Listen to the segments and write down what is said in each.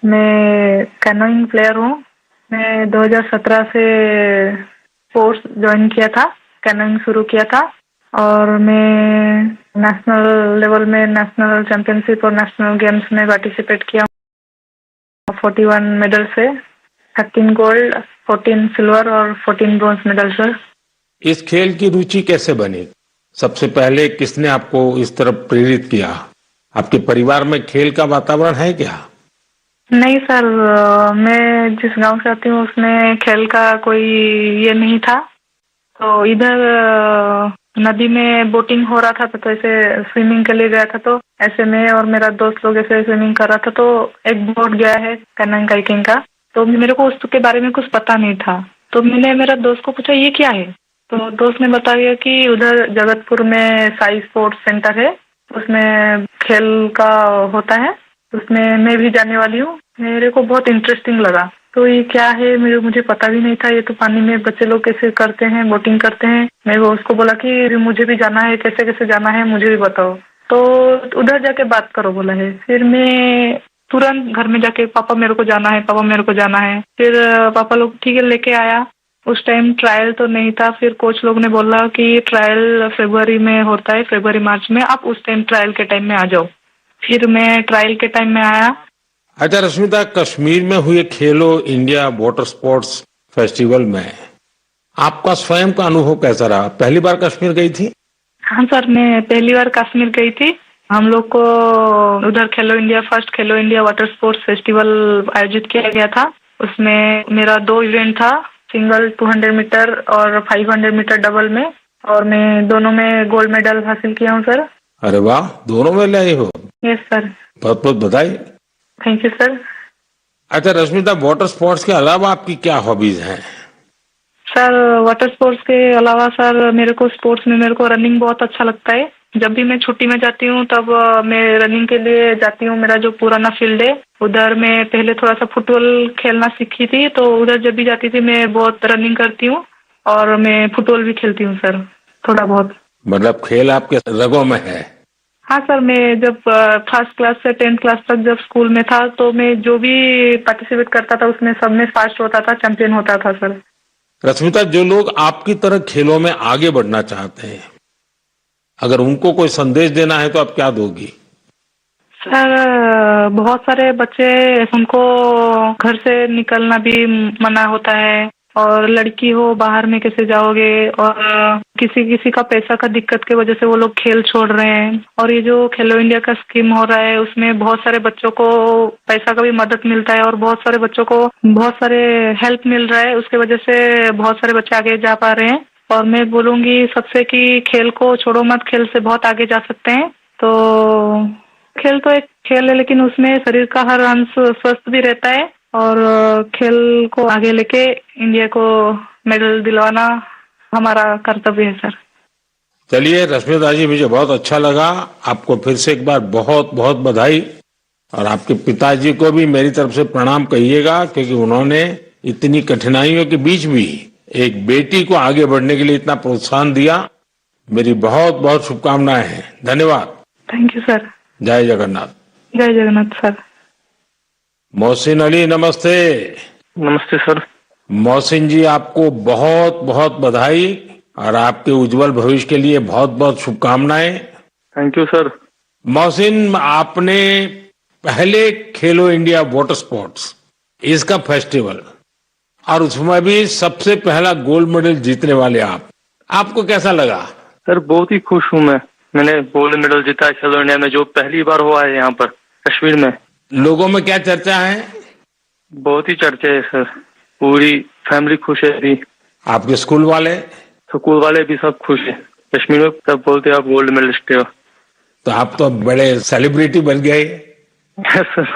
मैं canoeing player हूँ। मैं 2017 से कोर्स ज्वाइन किया था, कैनोइंग शुरू किया था और मैं नेशनल लेवल में नेशनल चैंपियनशिप और नेशनल गेम्स में पार्टिसिपेट किया। 41 मेडल से 13 गोल्ड, 14 सिल्वर और 14 ब्रॉन्ज मेडल सर। इस खेल की रुचि कैसे बनी? सबसे पहले किसने आपको इस तरफ प्रेरित किया? आपके परिवार में खेल का वातावरण है क्या? नहीं सर, मैं जिस गांव से आती हूँ उसमें खेल का कोई ये नहीं था। तो इधर नदी में बोटिंग हो रहा था तो ऐसे स्विमिंग के लिए गया था। तो ऐसे में और मेरा दोस्त लोग ऐसे स्विमिंग कर रहा था तो एक बोट गया है कैनोइंग काइकिंग का। तो मेरे को उसके बारे में कुछ पता नहीं था। तो मैंने मेरा दोस्त को पूछा ये क्या है। तो दोस्त ने बताया कि उधर जगतपुर में साई स्पोर्ट्स सेंटर है, उसमें खेल का होता है, उसमें मैं भी जाने वाली हूँ। मेरे को बहुत इंटरेस्टिंग लगा। तो ये क्या है मुझे पता भी नहीं था। ये तो पानी में बच्चे लोग कैसे करते हैं, बोटिंग करते हैं। मैं वो उसको बोला कि मुझे भी जाना है, कैसे कैसे जाना है मुझे भी बताओ। तो उधर जाके बात करो बोला है। फिर मैं तुरंत घर में जाके पापा मेरे को जाना है, पापा मेरे को जाना है। फिर पापा लोग ठीक है लेके आया। उस टाइम ट्रायल तो नहीं था। फिर कोच लोग ने बोला कि ट्रायल फरवरी में होता है, फरवरी मार्च में, आप उस टाइम ट्रायल के टाइम में आ जाओ। फिर मैं ट्रायल के टाइम में आया। अच्छा रश्मिता, कश्मीर में हुए खेलो इंडिया वाटर स्पोर्ट्स फेस्टिवल में आपका स्वयं का अनुभव कैसा रहा? पहली बार कश्मीर गई थी? हाँ सर, मैं पहली बार कश्मीर गई थी। हम लोग को उधर फर्स्ट खेलो इंडिया वाटर स्पोर्ट्स फेस्टिवल आयोजित किया गया था। उसमें मेरा 2 इवेंट था, सिंगल 200 मीटर और 500 मीटर डबल में, और मैं दोनों में गोल्ड मेडल हासिल किया हूँ सर। अरे वाह, दोनों में लाई हो? Yes sir. बहुत बहुत बधाई। Thank you sir. अच्छा रश्मिता, वाटर स्पोर्ट्स के अलावा आपकी क्या हॉबीज हैं? सर वाटर स्पोर्ट्स के अलावा सर मेरे को स्पोर्ट्स में मेरे को रनिंग बहुत अच्छा लगता है। जब भी मैं छुट्टी में जाती हूँ तब मैं रनिंग के लिए जाती हूँ। मेरा जो पुराना फील्ड है उधर मैं पहले थोड़ा सा फुटबॉल खेलना सीखी थी, तो उधर जब भी जाती थी मैं बहुत रनिंग करती हूँ और मैं फुटबॉल भी खेलती हूँ सर, थोड़ा बहुत। मतलब खेल आपके रगों में है? हाँ सर, मैं जब फर्स्ट क्लास से 10th क्लास तक जब स्कूल में था तो मैं जो भी पार्टिसिपेट करता था उसमें सब में फर्स्ट होता था, चैंपियन होता था सर। रश्मिता, जो लोग आपकी तरह खेलों में आगे बढ़ना चाहते हैं, अगर उनको कोई संदेश देना है तो आप क्या दोगी? सर बहुत सारे बच्चे, उनको घर से निकलना भी मना होता है, और लड़की हो बाहर में कैसे जाओगे, और किसी किसी का पैसा का दिक्कत की वजह से वो लोग खेल छोड़ रहे हैं। और ये जो खेलो इंडिया का स्कीम हो रहा है उसमें बहुत सारे बच्चों को पैसा का भी मदद मिलता है और बहुत सारे बच्चों को बहुत सारे हेल्प मिल रहा है। उसके वजह से बहुत सारे बच्चे आगे जा पा रहे हैं। और मैं बोलूंगी सबसे कि खेल को छोड़ो मत, खेल से बहुत आगे जा सकते हैं। तो खेल तो एक खेल है लेकिन उसमें शरीर का हर अंश स्वस्थ भी रहता है, और खेल को आगे लेके इंडिया को मेडल दिलवाना हमारा कर्तव्य है सर। चलिए रश्मिता जी, मुझे बहुत अच्छा लगा। आपको फिर से एक बार बहुत बहुत बधाई, और आपके पिताजी को भी मेरी तरफ से प्रणाम कहिएगा, क्योंकि उन्होंने इतनी कठिनाइयों के बीच भी एक बेटी को आगे बढ़ने के लिए इतना प्रोत्साहन दिया। मेरी बहुत बहुत शुभकामनाएं हैं। धन्यवाद। Thank you sir. जय जगन्नाथ। जय जगन्नाथ सर। मोहसिन अली, नमस्ते। नमस्ते सर। मोहसिन जी, आपको बहुत बहुत बधाई और आपके उज्जवल भविष्य के लिए बहुत बहुत शुभकामनाएं। Thank you sir. मोहसिन, आपने पहले खेलो इंडिया वाटर स्पोर्ट्स इसका फेस्टिवल, और उसमें भी सबसे पहला गोल्ड मेडल जीतने वाले आपको कैसा लगा? सर बहुत ही खुश हूँ मैंने गोल्ड मेडल जीता है खेलो इंडिया में, जो पहली बार हुआ है यहाँ पर कश्मीर में। लोगों में क्या चर्चा है? बहुत ही चर्चा है सर, पूरी फैमिली खुश है अभी। आपके स्कूल वाले? स्कूल वाले भी सब खुश है। कश्मीर में सब बोलते हैं आप गोल्ड मेडलिस्ट हो। तो आप तो बड़े सेलिब्रिटी बन गए। सर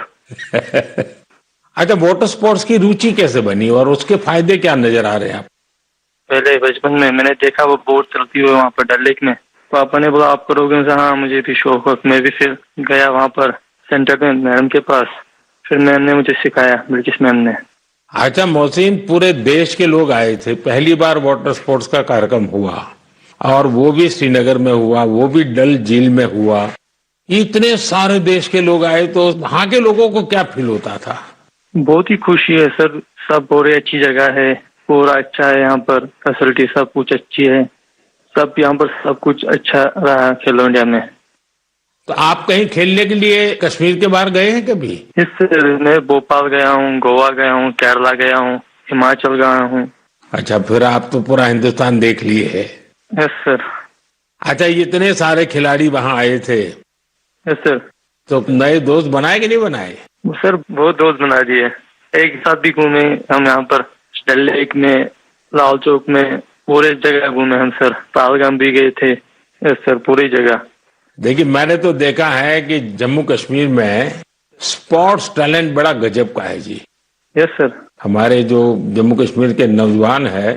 अच्छा, वाटर स्पोर्ट्स की रुचि कैसे बनी और उसके फायदे क्या नजर आ रहे हैं आप? पहले बचपन में मैंने देखा वो बोट चलती हुई वहाँ पर डल लेक में, पापा ने बोला आप करोगे? हाँ मुझे भी शौक है। मैं भी फिर गया वहाँ पर सेंटर में मैडम के पास, फिर मैम ने मुझे सिखाया, ब्रिटिश मैम ने। अच्छा मोहसिन, पूरे देश के लोग आए थे, पहली बार वाटर स्पोर्ट्स का कार्यक्रम हुआ, और वो भी श्रीनगर में हुआ, वो भी डल झील में हुआ। इतने सारे देश के लोग आए, तो वहां के लोगों को क्या फील होता था? बहुत ही खुशी है सर, सब बहुत अच्छी जगह है, पूरा अच्छा है यहाँ पर, फैसिलिटी सब कुछ अच्छी है, सब यहाँ पर सब कुछ अच्छा रहा खेलो इंडिया में। तो आप कहीं खेलने के लिए कश्मीर के बाहर गए हैं कभी? इससे मैं भोपाल गया हूँ, गोवा गया हूँ, केरला गया हूँ, हिमाचल गया हूँ। अच्छा, फिर आप तो पूरा हिंदुस्तान देख लिए है। Yes sir. अच्छा, इतने सारे खिलाड़ी वहां आए थे, यस सर। तो नए दोस्त बनाए कि नहीं बनाए? सर बहुत दोस्त बना दिए, एक साथ भी घूमे हम यहाँ पर, डल लेक में, लाल चौक में, पूरे जगह घूमे हम सर, पहलगाम भी गए थे। यस सर, पूरी जगह। देखिए, मैंने तो देखा है कि जम्मू कश्मीर में स्पोर्ट्स टैलेंट बड़ा गजब का है जी। Yes sir. हमारे जो जम्मू कश्मीर के नौजवान है,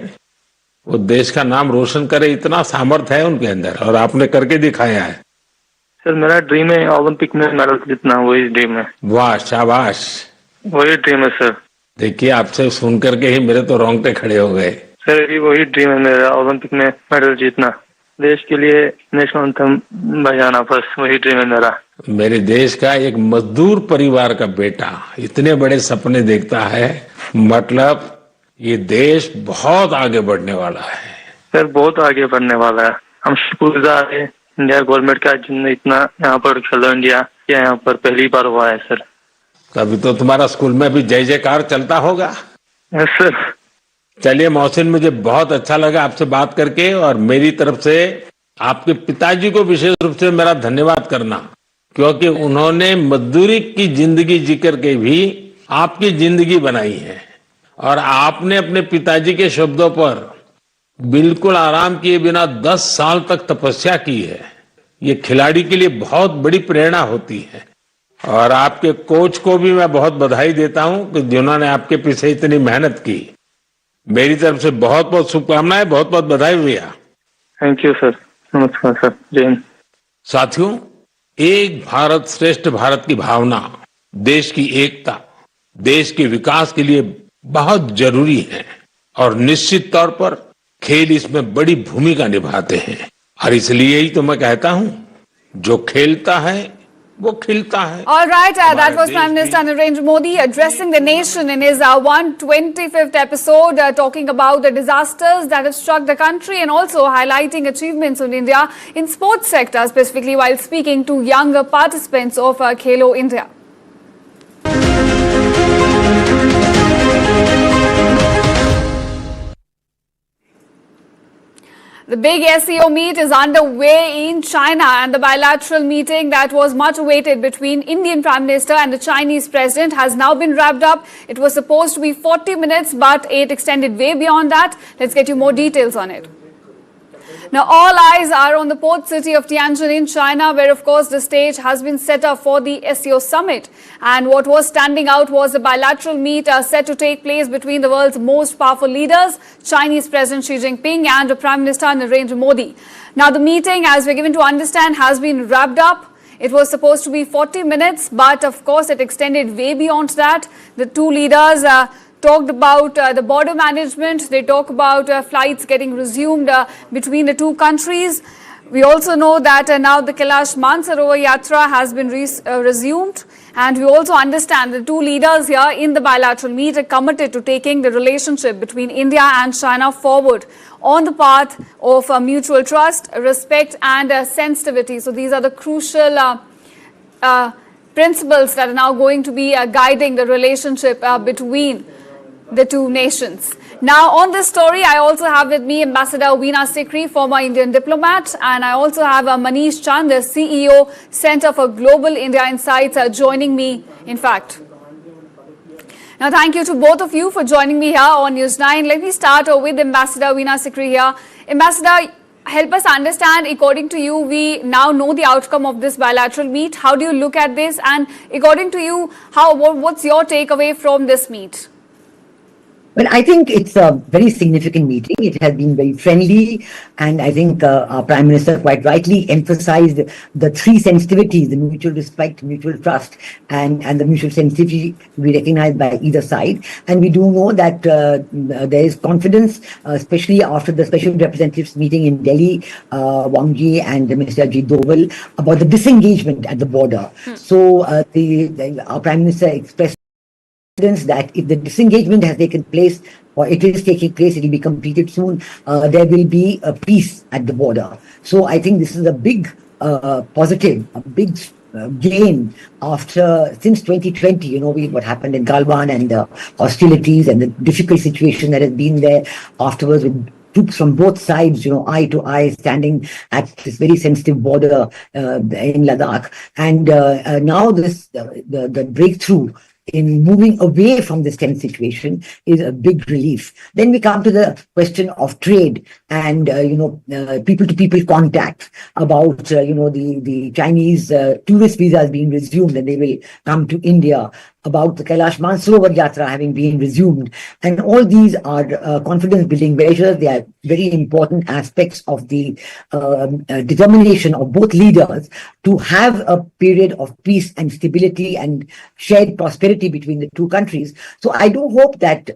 वो देश का नाम रोशन करे, इतना सामर्थ्य है उनके अंदर, और आपने करके दिखाया है। सर मेरा ड्रीम है ओलंपिक में मेडल जीतना, वही ड्रीम है। वाह, शाबाश, वही ड्रीम है सर। देखिए, आपसे सुन करके ही मेरे तो रोंगटे खड़े हो गए। सर अभी वही ड्रीम है मेरा, ओलंपिक में मेडल जीतना, देश के लिए नेशनल एंथम बजाना, बस वही ड्रीम है मेरा। मेरे देश का एक मजदूर परिवार का बेटा इतने बड़े सपने देखता है, मतलब ये देश बहुत आगे बढ़ने वाला है। सर बहुत आगे बढ़ने वाला है, हम शुक्रगुजार है इंडिया गवर्नमेंट का, जिनने इतना यहाँ पर खेलो इंडिया या यहाँ पर पहली बार हुआ है सर। तभी तो तुम्हारा स्कूल में भी जय जयकार चलता होगा। Yes sir. चलिए मोहसिन, मुझे बहुत अच्छा लगा आपसे बात करके, और मेरी तरफ से आपके पिताजी को विशेष रूप से मेरा धन्यवाद करना, क्योंकि उन्होंने मजदूरी की जिंदगी जी करके भी आपकी जिंदगी बनाई है, और आपने अपने पिताजी के शब्दों पर बिल्कुल आराम किए बिना 10 साल तक तपस्या की है। ये खिलाड़ी के लिए बहुत बड़ी प्रेरणा होती है, और आपके कोच को भी मैं बहुत बधाई देता हूं कि जिन्होंने आपके पीछे इतनी मेहनत की। मेरी तरफ से बहुत बहुत शुभकामनाएं, बहुत बहुत बधाई भैया। थैंक यू सर, नमस्कार सर, जय हिंद। साथियों, एक भारत श्रेष्ठ भारत की भावना देश की एकता, देश के विकास के लिए बहुत जरूरी है, और निश्चित तौर पर खेल इसमें बड़ी भूमिका निभाते हैं। और इसलिए ही तो मैं कहता हूं, जो खेलता है वो खिलता है। All right, that was Prime Minister Narendra Modi addressing the nation in his 125th episode, talking about the disasters that have struck the country and also highlighting achievements of India in sports sector, specifically while speaking to younger participants of Khelo India. The big SEO meet is underway in China, and the bilateral meeting that was much awaited between Indian Prime Minister and the Chinese President has now been wrapped up. It was supposed to be 40 minutes, but it extended way beyond that. Let's get you more details on it. Now, all eyes are on the port city of Tianjin in China, where, of course, the stage has been set up for the SEO summit. And what was standing out was a bilateral meet set to take place between the world's most powerful leaders, Chinese President Xi Jinping and Prime Minister Narendra Modi. Now, the meeting, as we're given to understand, has been wrapped up. It was supposed to be 40 minutes, but of course, it extended way beyond that. The two leaders talked about the border management. They talk about flights getting resumed between the two countries. We also know that now the Kailash Mansarovar Yatra has been resumed. And we also understand the two leaders here in the bilateral meet are committed to taking the relationship between India and China forward on the path of mutual trust, respect and sensitivity. So these are the crucial principles that are now going to be guiding the relationship between the two nations. Now, on this story, I also have with me Ambassador Veena Sikri, former Indian diplomat, and I also have Manish Chand, the CEO, Center for Global India Insights, joining me, in fact. Now, thank you to both of you for joining me here on News9. Let me start with Ambassador Veena Sikri here. Ambassador, help us understand, according to you, we now know the outcome of this bilateral meet. How do you look at this? And according to you, what's your takeaway from this meet? Well, I think it's a very significant meeting. It has been very friendly, and I think our Prime Minister quite rightly emphasized the three sensitivities: the mutual respect, mutual trust, and the mutual sensitivity to be recognized by either side. And we do know that there is confidence, especially after the special representatives meeting in Delhi, Wang Yi and Mr. Ajit Doval, about the disengagement at the border. So our Prime Minister expressed confidence that if the disengagement has taken place, or it is taking place, it will be completed soon, there will be a peace at the border. So I think this is a big positive, a big gain since 2020, what happened in Galwan and the hostilities and the difficult situation that has been there afterwards with troops from both sides, eye to eye, standing at this very sensitive border in Ladakh. And now the breakthrough in moving away from this tense situation is a big relief. Then we come to the question of trade and, people-to-people contact about, the Chinese tourist visas being resumed and they will come to India, about the Kailash Mansarovar Yatra having been resumed. And all these are confidence-building measures. They are very important aspects of the determination of both leaders to have a period of peace and stability and shared prosperity between the two countries. So I do hope that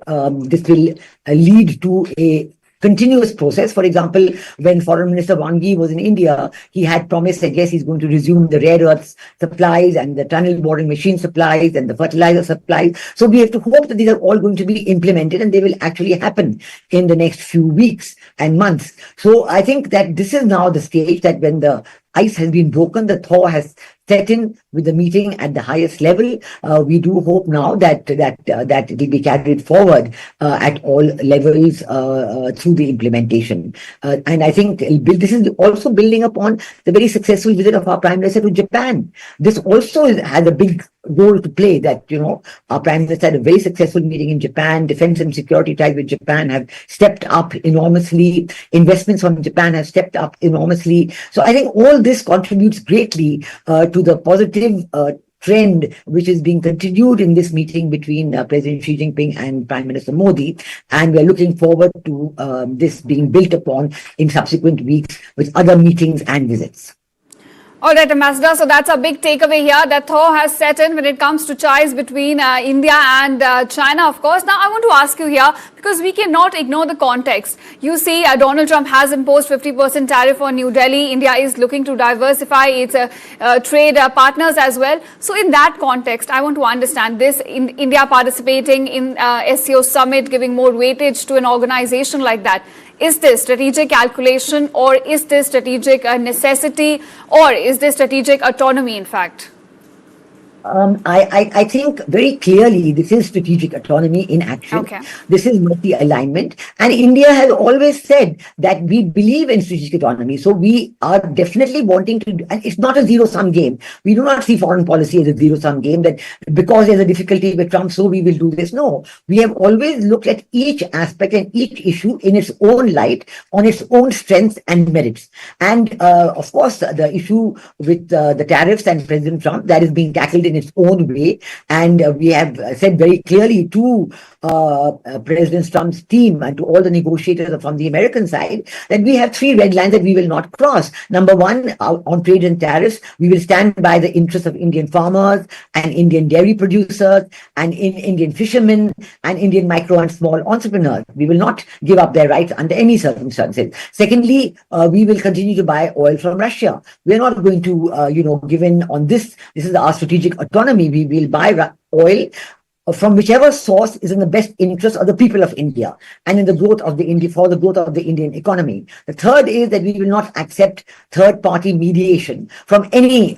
this will lead to a continuous process. For example, when Foreign Minister Mann Ki was in India, he had promised that yes, he's going to resume the rare earths supplies and the tunnel boring machine supplies and the fertilizer supplies. So we have to hope that these are all going to be implemented and they will actually happen in the next few weeks and months. So I think that this is now the stage that when the ice has been broken, the thaw has set in with the meeting at the highest level. We do hope now that it will be carried forward at all levels through the implementation. And I think this is also building upon the very successful visit of our Prime Minister to Japan. This also has a big role to play that, our Prime Minister had a very successful meeting in Japan. Defense and security ties with Japan have stepped up enormously. Investments from Japan have stepped up enormously. So I think all this contributes greatly to the positive trend which is being continued in this meeting between President Xi Jinping and Prime Minister Modi. And we're looking forward to this being built upon in subsequent weeks with other meetings and visits. All right, Ambassador. So that's a big takeaway here. That thaw has set in when it comes to ties between India and China, of course. Now, I want to ask you here, because we cannot ignore the context. You see, Donald Trump has imposed 50% tariff on New Delhi. India is looking to diversify its trade partners as well. So in that context, I want to understand this. India participating in SCO summit, giving more weightage to an organization like that. Is this strategic calculation, or is this strategic necessity, or is this strategic autonomy, in fact? I think very clearly this is strategic autonomy in action. Okay. This is multi-alignment. And India has always said that we believe in strategic autonomy. So we are definitely wanting to, and it's not a zero-sum game. We do not see foreign policy as a zero-sum game that because there's a difficulty with Trump, so we will do this. No, we have always looked at each aspect and each issue in its own light, on its own strengths and merits. And of course, the issue with the tariffs and President Trump, that is being tackled in its own way, and we have said very clearly to President Trump's team and to all the negotiators from the American side that we have 3 red lines that we will not cross. Number 1, on trade and tariffs, we will stand by the interests of Indian farmers and Indian dairy producers and Indian fishermen and Indian micro and small entrepreneurs. We will not give up their rights under any circumstances. Secondly, we will continue to buy oil from Russia. We are not going to, give in on this. This is our strategic autonomy. We will buy oil from whichever source is in the best interest of the people of India and in the growth of for the growth of the Indian economy. The third is that we will not accept third-party mediation from any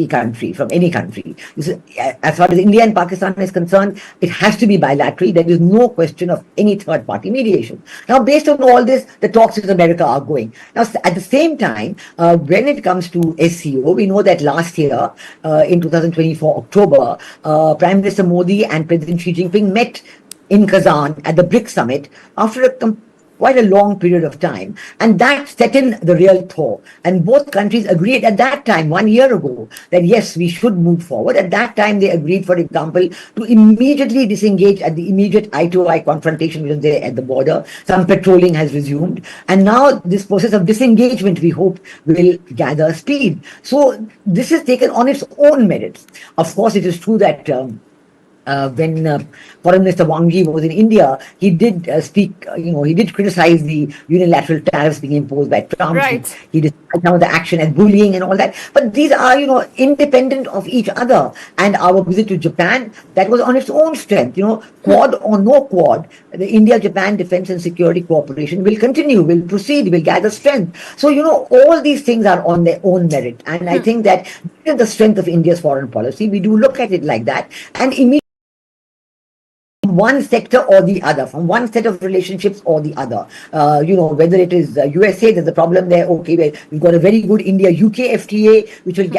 country, This is, as far as India and Pakistan is concerned, it has to be bilateral. There is no question of any third-party mediation. Now, based on all this, the talks with America are going. Now, at the same time, when it comes to SCO, we know that last year, in 2024 October, Prime Minister Modi and President Xi Jinping met in Kazan at the BRICS summit after quite a long period of time, and that set in the real thaw. And both countries agreed at that time, 1 year ago, that yes, we should move forward. At that time, they agreed, for example, to immediately disengage at the immediate eye-to-eye confrontation which was there at the border. Some patrolling has resumed, and now this process of disengagement, we hope, will gather speed. So this is taken on its own merits. Of course, it is true that when Foreign Minister Wang Yi was in India, he did speak, he did criticize the unilateral tariffs being imposed by Trump. Right. He described some of the action as bullying and all that. But these are, independent of each other. And our visit to Japan, that was on its own strength. Quad or no quad, the India-Japan Defense and Security Cooperation will continue, will proceed, will gather strength. So, all these things are on their own merit. And I think that the strength of India's foreign policy, we do look at it like that. And immediately one sector or the other, from one set of relationships or the other. Whether it is USA, there's a problem there. Okay, we've got a very good India-UK FTA, which will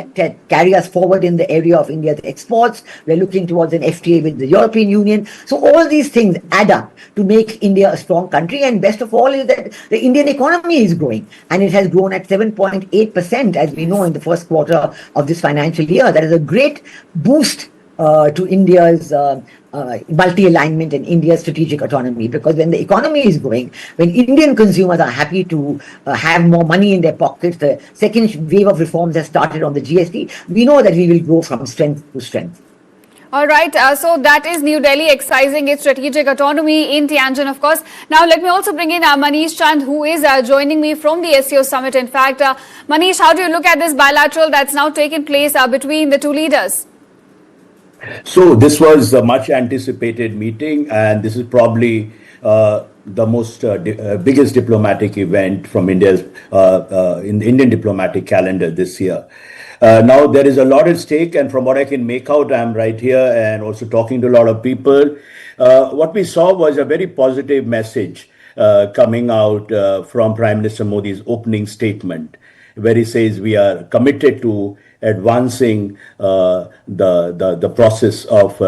carry us forward in the area of India's exports. We're looking towards an FTA with the European Union. So all these things add up to make India a strong country. And best of all is that the Indian economy is growing. And it has grown at 7.8%, as we know, in the first quarter of this financial year. That is a great boost to India's multi-alignment and India's strategic autonomy, because when the economy is growing, when Indian consumers are happy to have more money in their pockets, the second wave of reforms has started on the GST, we know that we will go from strength to strength. All right, so that is New Delhi exercising its strategic autonomy in Tianjin, of course. Now, let me also bring in Manish Chand, who is joining me from the SCO summit. In fact, Manish, how do you look at this bilateral that's now taken place between the two leaders? So this was a much anticipated meeting, and this is probably the most biggest diplomatic event from India's in the Indian diplomatic calendar this year. Now there is a lot at stake, and from what I can make out, I'm right here and also talking to a lot of people. What we saw was a very positive message coming out from Prime Minister Modi's opening statement, where he says we are committed to advancing the process of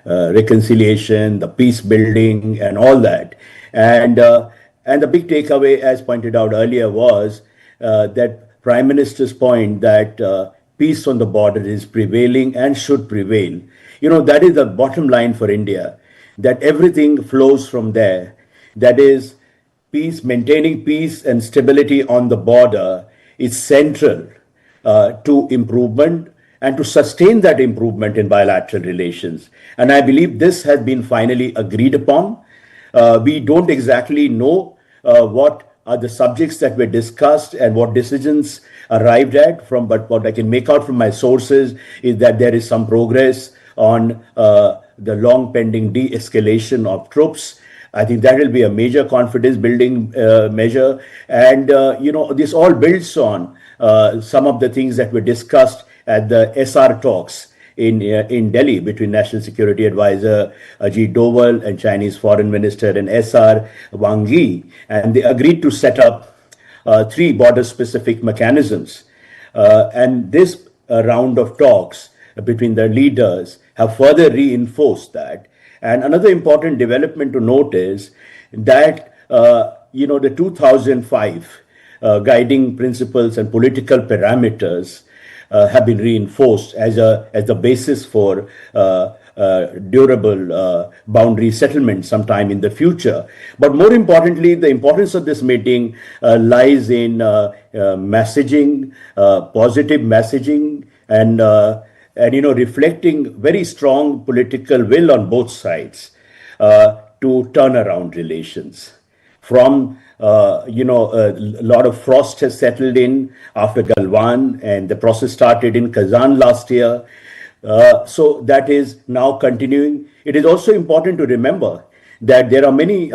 reconciliation, the peace building, and all that. And the big takeaway, as pointed out earlier, was that Prime Minister's point that peace on the border is prevailing and should prevail. That is the bottom line for India, that everything flows from there. That is, peace, maintaining peace and stability on the border is central to improvement and to sustain that improvement in bilateral relations. And I believe this has been finally agreed upon. We don't exactly know what are the subjects that were discussed and what decisions arrived at, but what I can make out from my sources is that there is some progress on the long pending de-escalation of troops. I think that will be a major confidence building measure. And, this all builds on some of the things that were discussed at the SR talks in Delhi between National Security Advisor Ajit Doval and Chinese Foreign Minister and SR Wang Yi. And they agreed to set up 3 border-specific mechanisms. And this round of talks between the leaders have further reinforced that. And another important development to note is that, the 2005 guiding principles and political parameters have been reinforced as the basis for durable boundary settlement sometime in the future. But more importantly, the importance of this meeting lies in messaging, positive messaging, and reflecting very strong political will on both sides to turn around relations. From a lot of frost has settled in after Galwan, and the process started in Kazan last year. So that is now continuing. It is also important to remember that there are many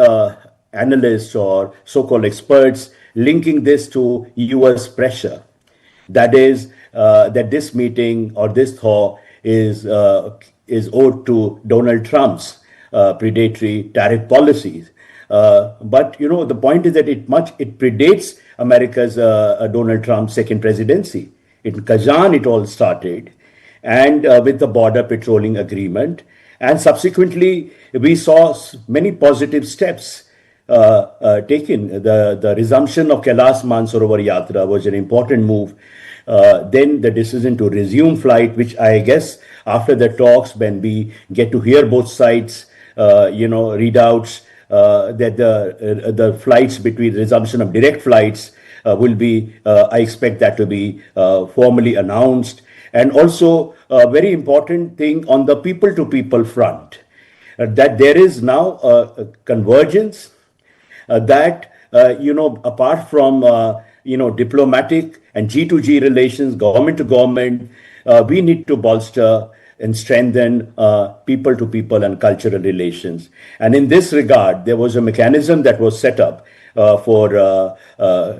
analysts or so-called experts linking this to US pressure. That is, that this meeting or this thaw is owed to Donald Trump's predatory tariff policies. But the point is that it predates America's Donald Trump's second presidency. In Kazan, it all started, and with the border patrolling agreement, and subsequently we saw many positive steps taken. The resumption of Kailash Mansarovar Yatra was an important move. Then the decision to resume flight, which I guess after the talks, when we get to hear both sides, readouts, that the flights between resumption of direct flights will be, I expect that to be formally announced. And also a very important thing on the people-to-people front, that there is now a convergence that, apart from, diplomatic and G2G relations, government to government, we need to bolster and strengthen people-to-people and cultural relations. And in this regard, there was a mechanism that was set up for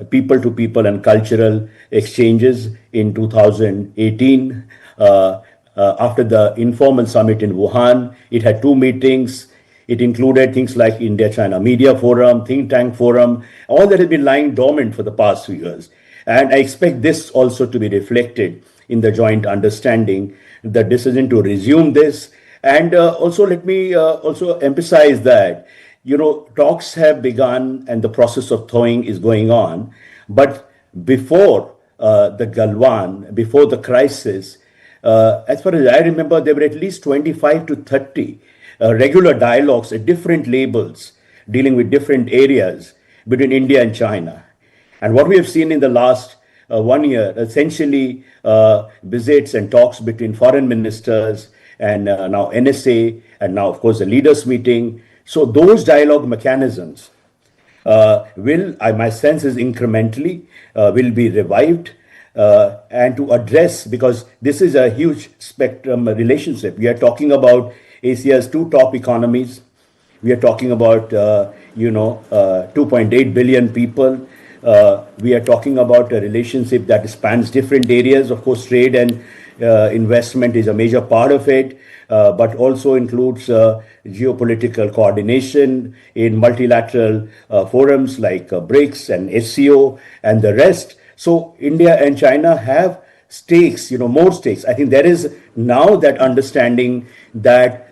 people-to-people and cultural exchanges in 2018. After the informal summit in Wuhan, it had 2 meetings. It included things like India-China Media Forum, Think Tank Forum, all that has been lying dormant for the past few years. And I expect this also to be reflected in the joint understanding, the decision to resume this. And also let me also emphasize that, talks have begun and the process of thawing is going on. But before the Galwan, before the crisis, as far as I remember, there were at least 25 to 30 regular dialogues at different labels dealing with different areas between India and China. And what we have seen in the last 1 year, essentially visits and talks between foreign ministers and now NSA, and now, of course, the leaders meeting. So those dialogue mechanisms my sense is incrementally will be revived and to address, because this is a huge spectrum relationship. We are talking about Asia's 2 top economies. We are talking about, 2.8 billion people. We are talking about a relationship that spans different areas. Of course, trade and investment is a major part of it, but also includes geopolitical coordination in multilateral forums like BRICS and SCO and the rest. So India and China have stakes, more stakes. I think there is now that understanding that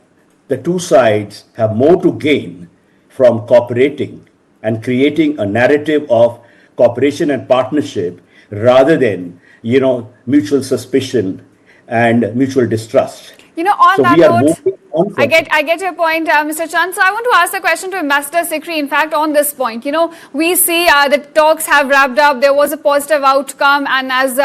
the 2 sides have more to gain from cooperating and creating a narrative of cooperation and partnership rather than, mutual suspicion and mutual distrust. On So that we are note, moving on from- I get your point, Mr. Chand. So I want to ask a question to Ambassador Sikri. In fact, on this point, we see the talks have wrapped up. There was a positive outcome, and as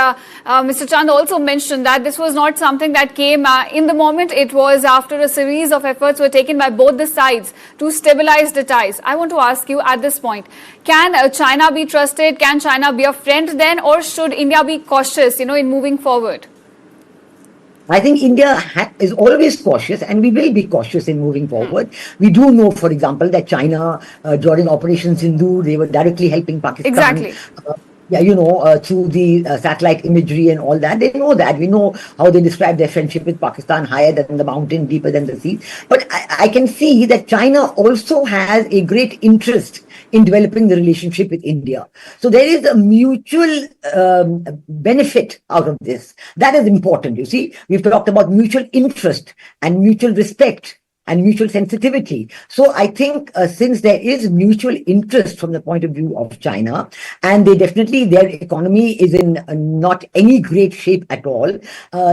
Mr. Chand also mentioned, that this was not something that came in the moment. It was after a series of efforts were taken by both the sides to stabilize the ties. I want to ask you at this point: can China be trusted? Can China be a friend then, or should India be cautious, in moving forward? I think India is always cautious, and we will be cautious in moving forward. We do know, for example, that China, during Operation Sindhu, they were directly helping Pakistan. Exactly. Through the satellite imagery and all that. They know that. We know how they describe their friendship with Pakistan: higher than the mountain, deeper than the sea. But I can see that China also has a great interest in developing the relationship with India. So there is a mutual benefit out of this. That is important. You see, we've talked about mutual interest and mutual respect and mutual sensitivity. So I think since there is mutual interest from the point of view of China, and their economy is in not any great shape at all,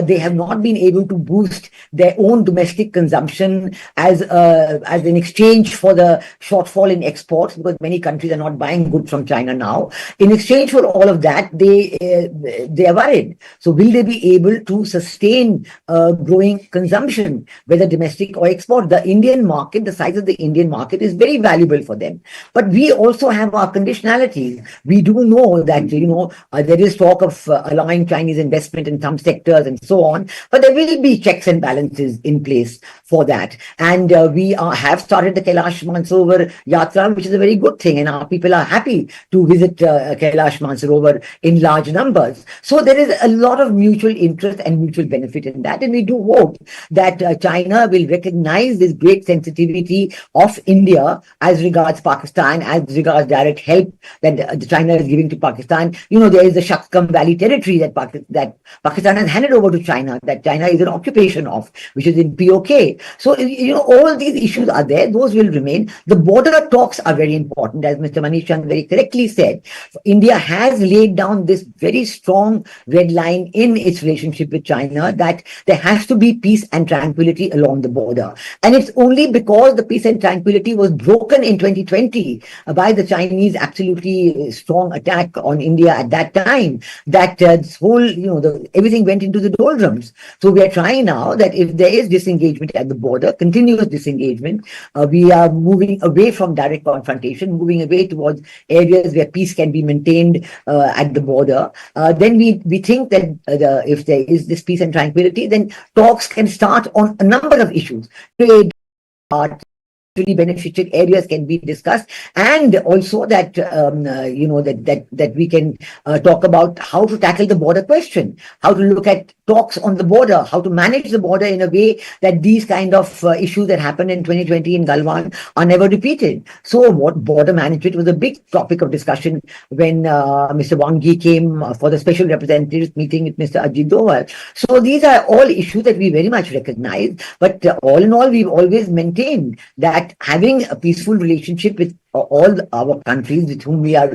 they have not been able to boost their own domestic consumption as an exchange for the shortfall in exports, because many countries are not buying goods from China now. In exchange for all of that, they are worried. So will they be able to sustain growing consumption, whether domestic or export? The Indian market, the size of the Indian market is very valuable for them. But we also have our conditionalities. We do know that, there is talk of allowing Chinese investment in some sectors and so on, but there will be checks and balances in place for that. And we have started the Kailash Mansarovar Yatra, which is a very good thing, and our people are happy to visit Kailash Mansarovar in large numbers. So there is a lot of mutual interest and mutual benefit in that, and we do hope that China will recognize this great sensitivity of India as regards Pakistan, as regards direct help that China is giving to Pakistan. There is the Shakam Valley territory that Pakistan has handed over to China, that China is an occupation of, which is in POK. So, all these issues are there. Those will remain. The border talks are very important. As Mr. Manish Chand very correctly said, India has laid down this very strong red line in its relationship with China, that there has to be peace and tranquility along the border. And it's only because the peace and tranquility was broken in 2020 by the Chinese absolutely strong attack on India at that time that this whole, everything went into the doldrums. So we are trying now that if there is disengagement at the border, continuous disengagement, we are moving away from direct confrontation, moving away towards areas where peace can be maintained at the border. Then we think that if there is this peace and tranquility, then talks can start on a number of issues. Trade, art, beneficial areas can be discussed, and also that that we can talk about how to tackle the border question, how to look at talks on the border, how to manage the border in a way that these kind of issues that happened in 2020 in Galwan are never repeated. So what border management was a big topic of discussion when Mr. Wang Yi came for the special representatives meeting with Mr. Ajit Doval. So these are all issues that we very much recognize, but all in all, we've always maintained that having a peaceful relationship with all our countries with whom we are